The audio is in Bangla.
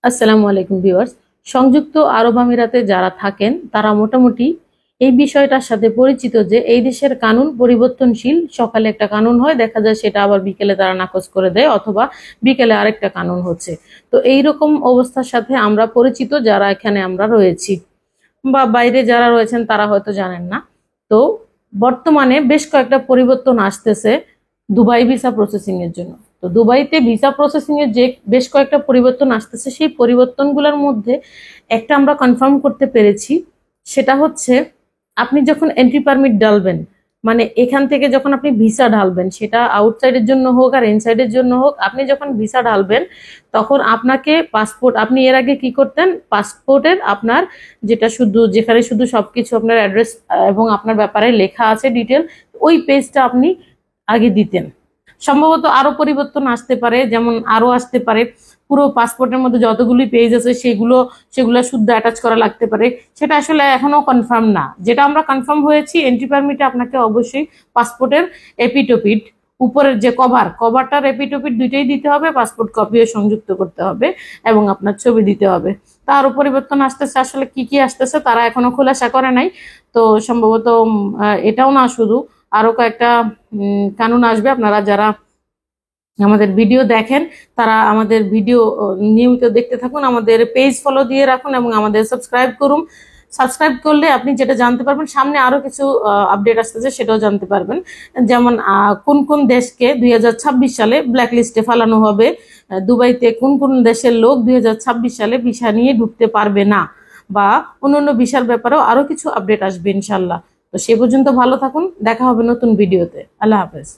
আসসালামু আলাইকুম ভিউয়ার্স। সংযুক্ত আরব আমিরাতে যারা থাকেন তারা মোটামুটি এই বিষয়টার সাথে পরিচিত যে এই দেশের কানুন পরিবর্তনশীল। সকালে একটা কানুন হয়, দেখা যায় সেটা আবার বিকেলে তারা নাকচ করে দেয়, অথবা বিকেলে আরেকটা কানুন হচ্ছে। তো এইরকম অবস্থার সাথে আমরা পরিচিত যারা এখানে আমরা রয়েছি, বা বাইরে যারা রয়েছেন তারা হয়তো জানেন না। তো বর্তমানে বেশ কয়েকটা পরিবর্তন আসতেছে দুবাই ভিসা প্রসেসিং এর জন্য। তো দুবাইতে ভিসা প্রসেসিং এর যে বেশ কয়েকটা পরিবর্তন আসতেছে, সেই পরিবর্তনগুলোর মধ্যে একটা আমরা কনফার্ম করতে পেরেছি। সেটা হচ্ছে, আপনি যখন এন্ট্রি পারমিট ডালবেন, মানে এখান থেকে যখন আপনি ভিসা ঢালবেন, সেটা আউটসাইডের জন্য হোক আর ইনসাইডের জন্য হোক, আপনি যখন ভিসা ঢালবেন তখন আপনাকে পাসপোর্ট, আপনি এর আগে কি করতেন, পাসপোর্টের আপনার যেটা শুধু, যেখানে শুধু সবকিছু আপনার অ্যাড্রেস এবং আপনার ব্যাপারে লেখা আছে ডিটেল, ওই পেজটা আপনি আগে দিতেন। সম্ভবত আরো পরিবর্তন আসতে পারে, যেমন আরো আসতে পারে পুরো পাসপোর্টের মধ্যে যতগুলি পেজ আছে সেগুলো শুদ্ধ অ্যাটাচ করা লাগতে পারে। সেটা আসলে এখনো কনফার্ম না। যেটা আমরা কনফার্ম হয়েছি, এন্ট্রি পারমিটে আপনাকে অবশ্যই পাসপোর্টের এপিটোপিট, উপরের যে কভারটার এপিটোপিট দুইটাই দিতে হবে, পাসপোর্ট কপিও সংযুক্ত করতে হবে এবং আপনার ছবি দিতে হবে। তারও পরিবর্তন আসতেছে, আসলে কি কি আসতেছে তারা এখনো খোলাসা করে নাই। তো সম্ভবত এটাও না, শুধু আরো কয়েকটা কানুন আসবে। আপনারা যারা আমাদের ভিডিও দেখেন তারা আমাদের ভিডিও নিয়মিত দেখতে থাকুন, আমাদের পেজ ফলো দিয়ে রাখুন এবং আমাদের সাবস্ক্রাইব করুন। সাবস্ক্রাইব করলে আপনি যেটা জানতে পারবেন, সামনে আরো কিছু আপডেট আসতেছে সেটাও জানতে পারবেন। যেমন কোন কোন দেশকে 2026 সালে ব্ল্যাক লিস্টে ফেলানো হবে, দুবাইতে কোন কোন দেশের লোক 2026 সালে ভিসা নিয়ে ঢুকতে পারবে না, বা অন্যান্য ভিসার ব্যাপারেও আরো কিছু আপডেট আসবে ইনশাল্লাহ। তো সে পর্যন্ত ভালো থাকুন, দেখা হবে নতুন ভিডিওতে। আল্লাহ হাফেজ।